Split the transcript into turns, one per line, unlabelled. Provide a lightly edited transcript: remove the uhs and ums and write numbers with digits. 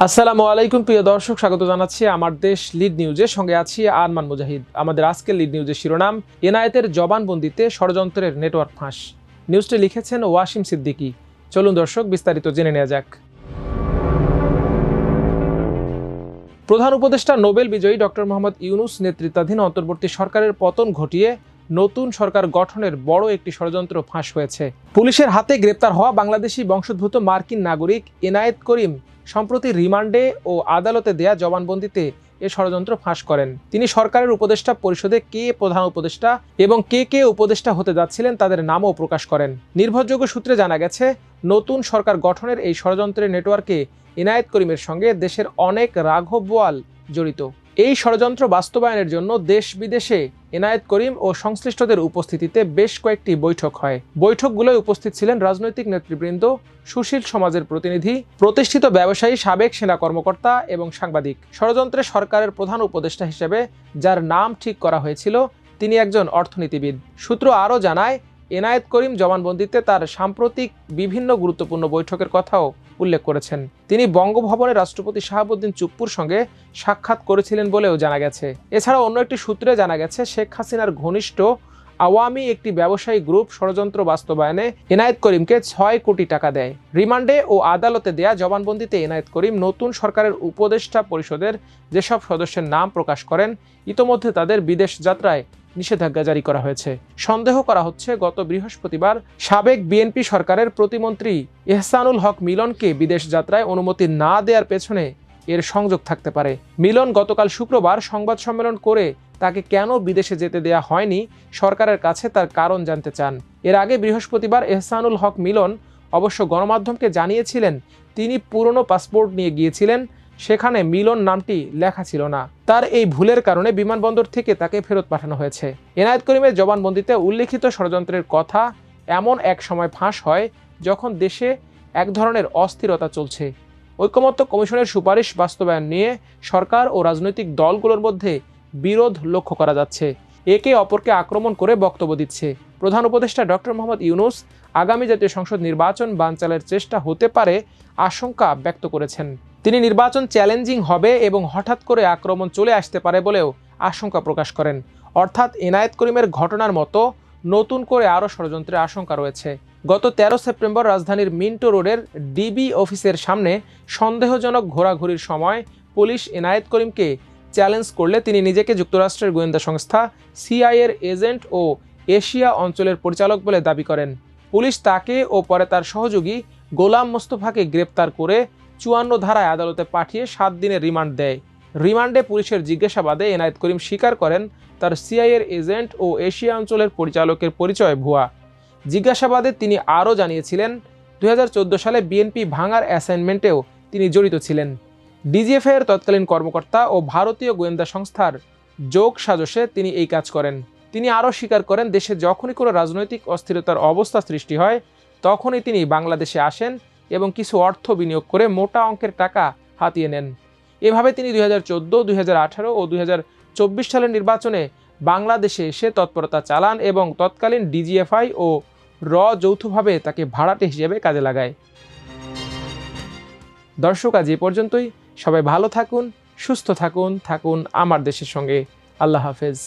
আসসালামু আলাইকুম প্রিয় দর্শক, স্বাগত জানাচ্ছি আমার দেশ লিড নিউজের সঙ্গে আছি আরমান মুজাহিদ। আমাদের আজকের লিড নিউজের শিরোনাম, এনায়েতের জবানবন্দিতে ষড়যন্ত্রের নেটওয়ার্ক ফাঁস। নিউজটি লিখেছেন ওয়াসিম সিদ্দিকী। চলুন দর্শক বিস্তারিত জেনে নেওয়া যাক। প্রধান উপদেষ্টা নোবেল বিজয়ী ডক্টর মোহাম্মদ ইউনূস নেতৃত্বাধীন অন্তর্বর্তী সরকারের পতন ঘটিয়ে নতুন সরকার গঠনের বড় একটি ষড়যন্ত্র ফাঁস হয়েছে। পুলিশের হাতে গ্রেপ্তার হওয়া বাংলাদেশি বংশোদ্ভূত মার্কিন নাগরিক এনায়েত করিম সম্প্রতি রিমান্ডে ও আদালতে দেয়া জবানবন্দিতে এ ষড়যন্ত্র ফাঁস করেন। তিনি সরকারের উপদেষ্টা পরিষদে কে প্রধান উপদেষ্টা এবং কে উপদেষ্টা হতে যাচ্ছিলেন তাদের নামও প্রকাশ করেন। নির্ভরযোগ্য সূত্রে জানা গেছে, নতুন সরকার গঠনের এই ষড়যন্ত্রের নেটওয়ার্কে এনায়েত করিমের সঙ্গে দেশের অনেক রাঘব বোয়াল জড়িত। এই ষড়যন্ত্র বাস্তবায়নের জন্য দেশ বিদেশে এনায়েত করিম ও সংশ্লিষ্টদের উপস্থিতিতে বেশ কয়েকটি বৈঠক হয়। বৈঠকগুলোয় উপস্থিত ছিলেন রাজনৈতিক নেতৃবৃন্দ, সুশীল সমাজের প্রতিনিধি, প্রতিষ্ঠিত ব্যবসায়ী, সাবেক সেনা কর্মকর্তা এবং সাংবাদিক। ষড়যন্ত্রে সরকারের প্রধান উপদেষ্টা হিসেবে যার নাম ঠিক করা হয়েছিল তিনি একজন অর্থনীতিবিদ। সূত্র আরও জানায়, এনায়েত করিম জবানবন্দিতে তার সাম্প্রতিক বিভিন্ন গুরুত্বপূর্ণ বৈঠকের কথাও উল্লেখ করেছেন। তিনি বঙ্গভবনে রাষ্ট্রপতি শাহাবুদ্দিন চুপ্পুর সঙ্গে সাক্ষাৎ করেছিলেন বলেও জানা গেছে। এছাড়া অন্য একটি সূত্রে জানা গেছে, শেখ হাসিনার ঘনিষ্ঠ আওয়ামী একটি ব্যবসায়ী গ্রুপ ষড়যন্ত্র বাস্তবায়নে এনায়েত করিমকে ৬ কোটি টাকা দেয়। রিমান্ডে ও আদালতে দেয়া জবানবন্দিতে এনায়েত করিম নতুন সরকারের উপদেষ্টা পরিষদের যেসব সদস্যের নাম প্রকাশ করেন, ইতোমধ্যে তাদের বিদেশ যাত্রায় নিষেধাজ্ঞা জারি করা হয়েছে। সন্দেহ করা হচ্ছে, গত বৃহস্পতিবার সাবেক বিএনপি সরকারের প্রতিমন্ত্রী এহসানুল হক মিলনকে বিদেশ যাত্রায় অনুমতি না দেওয়ার পেছনে এর সংযোগ থাকতে পারে। মিলন গতকাল শুক্রবার সংবাদ সম্মেলন করে তাকে কেন বিদেশে যেতে দেয়া হয়নি সরকারের কাছে তার কারণ জানতে চান। এর আগে বৃহস্পতিবার এহসানুল হক মিলন অবশ্য গণমাধ্যমকে জানিয়েছিলেন তিনি পুরনো পাসপোর্ট নিয়ে গিয়েছিলেন, সেখানে মিলন নামটি লেখা ছিল না। তার এই ভুলের কারণে বিমানবন্দর থেকে তাকে ফেরত পাঠানো হয়েছে। এনায়েত করিমের জবানবন্দিতে উল্লেখিত ষড়যন্ত্রের কথা এমন এক সময় ফাঁস হয় যখন দেশে এক ধরনের অস্থিরতা চলছে। ঐকমত্য কমিশনের সুপারিশ বাস্তবায়ন নিয়ে সরকার ও রাজনৈতিক দলগুলোর মধ্যে বিরোধ লক্ষ্য করা যাচ্ছে। একে অপরকে আক্রমণ করে বক্তব্য দিচ্ছে। প্রধান উপদেষ্টা ডক্টর মোহাম্মদ ইউনূস আগামী জাতীয় সংসদ নির্বাচন বানচালের চেষ্টা হতে পারে আশঙ্কা ব্যক্ত করেছেন। তিনি নির্বাচন চ্যালেঞ্জিং হবে এবং হঠাৎ করে আক্রমণ চলে আসতে পারে বলেও আশঙ্কা প্রকাশ করেন। অর্থাৎ এনায়েত করিমের ঘটনার মতো নতুন করে আরও ষড়যন্ত্রের আশঙ্কা রয়েছে। গত 13 সেপ্টেম্বর রাজধানীর মিন্টো রোডের ডিবি অফিসের সামনে সন্দেহজনক ঘোরাঘুরির সময় পুলিশ এনায়েত করিমকে চ্যালেঞ্জ করলে তিনি নিজেকে যুক্তরাষ্ট্রের গোয়েন্দা সংস্থা সিআইএর এজেন্ট ও এশিয়া অঞ্চলের পরিচালক বলে দাবি করেন। পুলিশ তাকে ও পরে তার সহযোগী গোলাম মোস্তফাকে গ্রেপ্তার করে 54 ধারায় আদালতে পাঠিয়ে 7 দিনের রিমান্ড দেয়। রিমান্ডে পুলিশের জিজ্ঞাসাবাদে এনায়েত করিম স্বীকার করেন তার সিআইএর এজেন্ট ও এশিয়া অঞ্চলের পরিচালকের পরিচয় ভুয়া। জিজ্ঞাসাবাদে তিনি আরও জানিয়েছিলেন 2014 সালে বিএনপি ভাঙার অ্যাসাইনমেন্টেও তিনি জড়িত ছিলেন। ডিজিএফআই এর তৎকালীন কর্মকর্তা ও ভারতীয় গোয়েন্দা সংস্থার যোগ সাজশে তিনি এই কাজ করেন। তিনি আরও স্বীকার করেন, দেশে যখনই কোনো রাজনৈতিক অস্থিরতার অবস্থা সৃষ্টি হয় তখনই তিনি বাংলাদেশে আসেন এবং কিছু অর্থ বিনিয়োগ করে মোটা অঙ্কের টাকা হাতিয়ে নেন। এভাবে তিনি 2014, 2018 ও 2024 সালের নির্বাচনে বাংলাদেশে এসে তৎপরতা চালান এবং তৎকালীন ডিজিএফআই ও যৌথভাবে তাকে ভাড়াটে হিসেবে কাজে লাগায়। দর্শক, আজ এ পর্যন্তই। সবাই ভালো থাকুন, সুস্থ থাকুন আমার দেশের সঙ্গে। আল্লাহ হাফেজ।